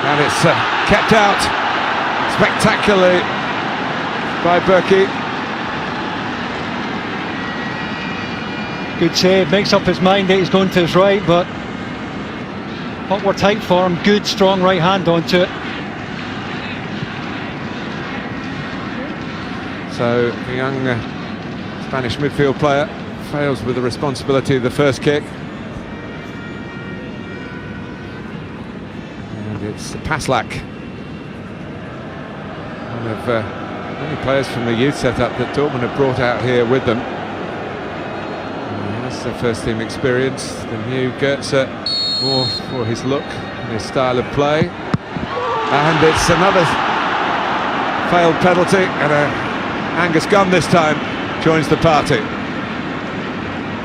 And it's kept out spectacularly by Berkey. Good save, makes up his mind that he's going to his right, but what were tight for him. Good strong right hand onto it. So the young Spanish midfield player fails with the responsibility of the first kick. And it's Paslak, one of many players from the youth setup that Dortmund have brought out here with them. That's their first team experience. The new Gertrude, more for his look and his style of play. And it's another failed penalty, and Angus Gunn this time joins the party.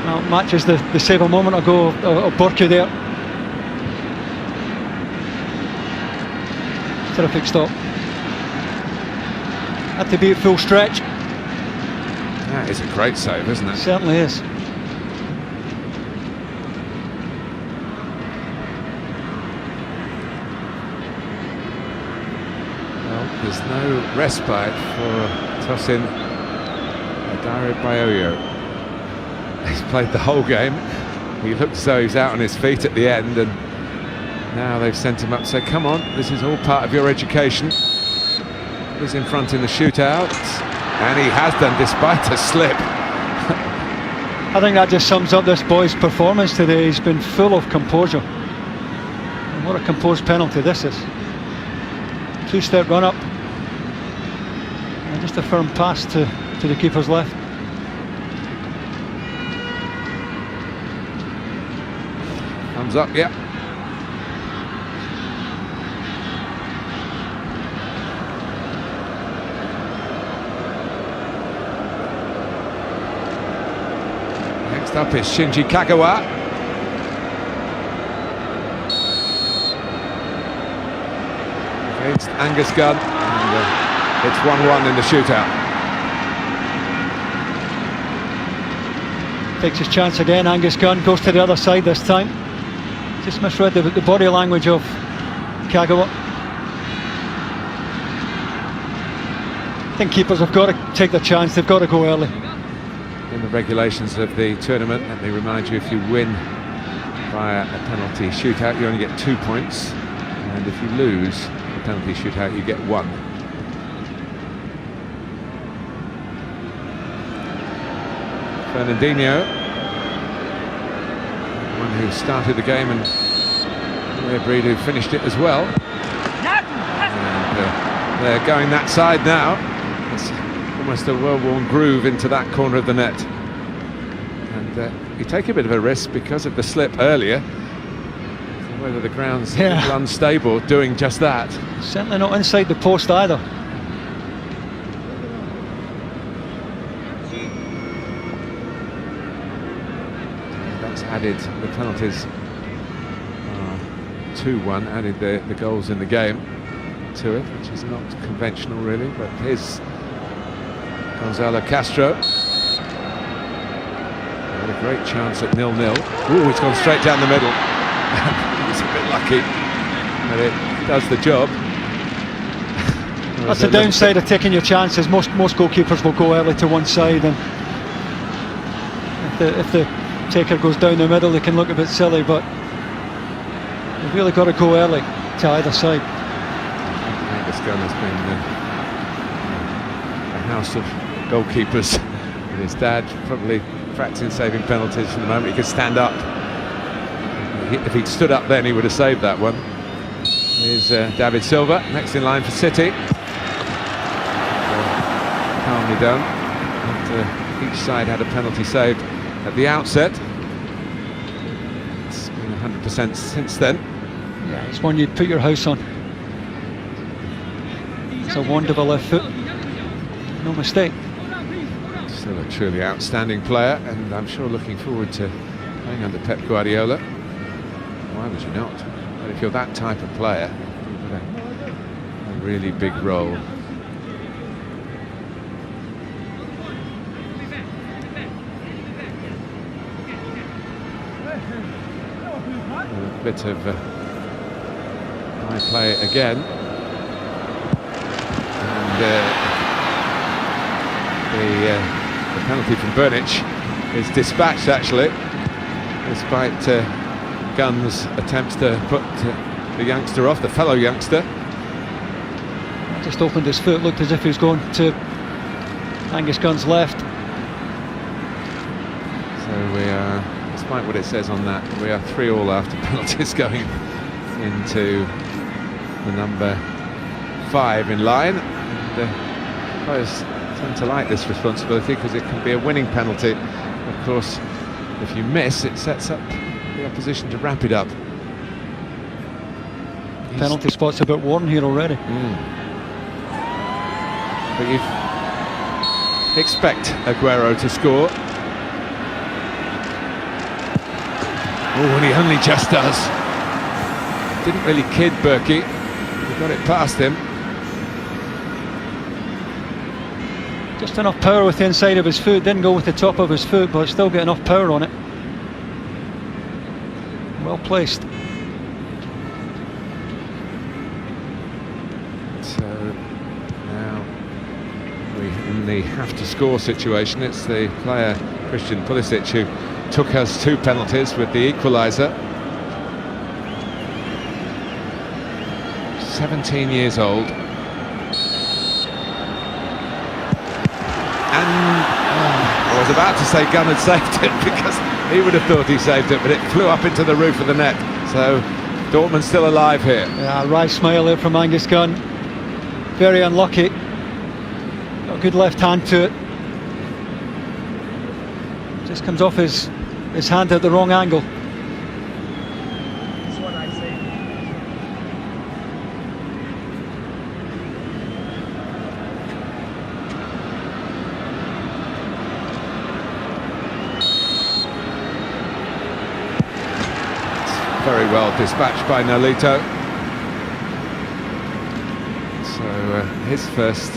Well, matches the save a moment ago of Borussia there. Terrific stop. Had to be at full stretch. That is a great save, isn't it? Certainly is. Well, there's no respite for Tosin Bayoyo. He's played the whole game. He looked as though he was out on his feet at the end, and now they've sent him up. So come on, this is all part of your education. He's in front in the shootout, and he has done despite a slip. I think that just sums up this boy's performance today. He's been full of composure. And what a composed penalty this is. Two-step run up, and just a firm pass to the keeper's left. Thumbs up, yeah. Next up is Shinji Kagawa. Against Angus Gunn, and it's 1-1 in the shootout. Takes his chance again. Angus Gunn goes to the other side this time. Just misread the body language of Kagawa. I think keepers have got to take their chance. They've got to go early. In the regulations of the tournament, let me remind you, if you win via a penalty shootout, you only get 2 points, and if you lose a penalty shootout, you get 1. Fernandinho, the one who started the game, and Gertrude who finished it as well. And they're going that side now. It's almost a well-worn groove into that corner of the net. And you take a bit of a risk because of the slip earlier. Whether the ground's a little unstable doing just that. Certainly not inside the post either. Added the penalties 2-1, added the goals in the game to it, which is not conventional really, but here's Gonzalo Castro. Had a great chance at 0-0. Ooh, it's gone straight down the middle. It's a bit lucky, but it does the job. That's the downside of taking your chances. Most goalkeepers will go early to one side, and if the taker goes down the middle, they can look a bit silly, but you've really got to go early to either side. Angus Gunn has been a house of goalkeepers, and his dad probably practicing saving penalties from the moment he could stand up. If he'd stood up then, he would have saved that one. Here's David Silva, next in line for City. Calmly done. And, each side had a penalty saved at the outset. It's been 100% since then. Yeah, it's one you'd put your house on. It's a wonderful left foot. No mistake. Still a truly outstanding player, and I'm sure looking forward to playing under Pep Guardiola. Why would you not? But if you're that type of player, you've got a really big role. A bit of Try and play it again. And the penalty from Burnic is dispatched, actually, despite Gunn's attempts to put the youngster off, the fellow youngster. Just opened his foot, looked as if he was going to Angus Gunn's left. So we are, despite what it says on that, we are 3-3 after penalties going into the number 5 in line. And players tend to like this responsibility because it can be a winning penalty. Of course, if you miss, it sets up the opposition to wrap it up. Penalty spot's a bit worn here already. But you expect Aguero to score. Oh, and he only just does. Didn't really kid Berkey. He got it past him. Just enough power with the inside of his foot. Didn't go with the top of his foot, but still get enough power on it. Well placed. So now we in the have to score situation. It's the player Christian Pulisic who took us 2 penalties with the equaliser. 17 years old. And I was about to say Gunn had saved it because he would have thought he saved it, but it flew up into the roof of the net. So Dortmund's still alive here. Yeah, wry smile there from Angus Gunn. Very unlucky. Got a good left hand to it. Just comes off his hand at the wrong angle. That's what I say. Very well dispatched by Nolito. So his first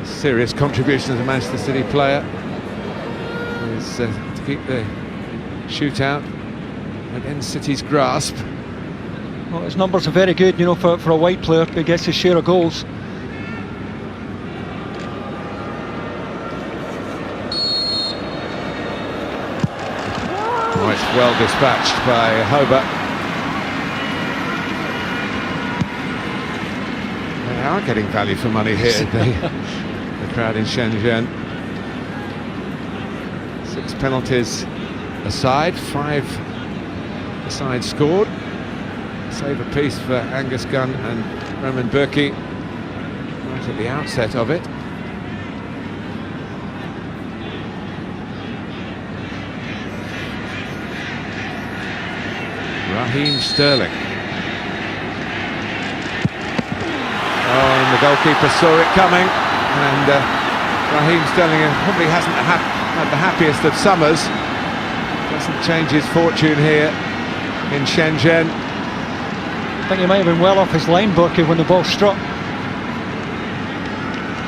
serious contribution as a Manchester City player is to keep the shootout within City's grasp. Well, his numbers are very good, you know, for a wide player. He gets his share of goals. Oh, it's well dispatched by Hobart. They are getting value for money here, the crowd in Shenzhen. 6 penalties aside, 5 aside scored. Save a piece for Angus Gunn and Roman Berkey right at the outset of it. Raheem Sterling. Oh, and the goalkeeper saw it coming, and Raheem Sterling probably hasn't had the happiest of summers. Doesn't change his fortune here in Shenzhen. I think he might have been well off his line, Berkey, when the ball struck.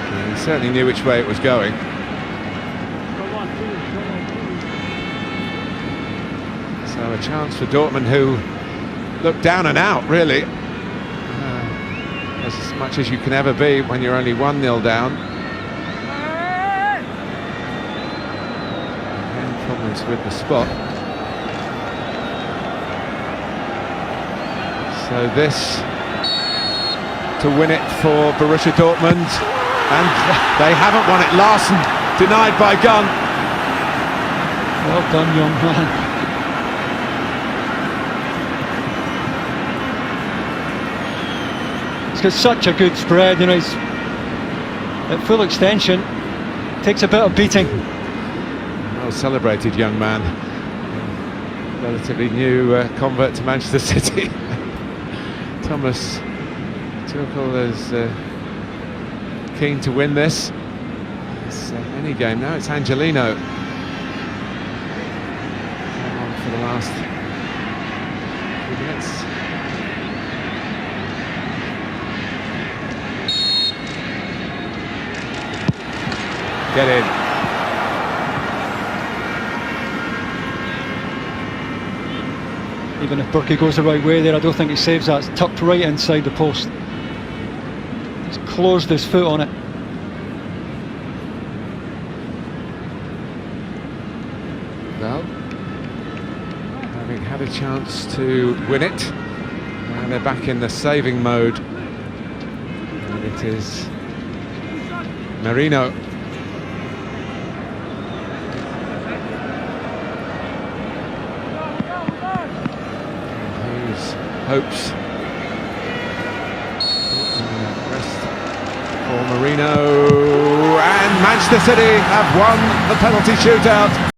Yeah, he certainly knew which way it was going. So a chance for Dortmund, who looked down and out, really. As much as you can ever be when you're only 1-0 down. Again, problems with the spot. So this to win it for Borussia Dortmund, and they haven't won it. Larsen denied by Gunn. Well done, young man. He's got such a good spread, you know, he's at full extension, takes a bit of beating. Well celebrated young man, relatively new convert to Manchester City. Thomas Tuchel is keen to win this. It's any game now. It's Angelino on for the last few minutes. Get in. Even if Burkie goes the right way there, I don't think he saves that. It's tucked right inside the post. He's closed his foot on it. Well, having had a chance to win it, now they're back in the saving mode. And it is Merino. Whose hopes rest for Merino, and Manchester City have won the penalty shootout.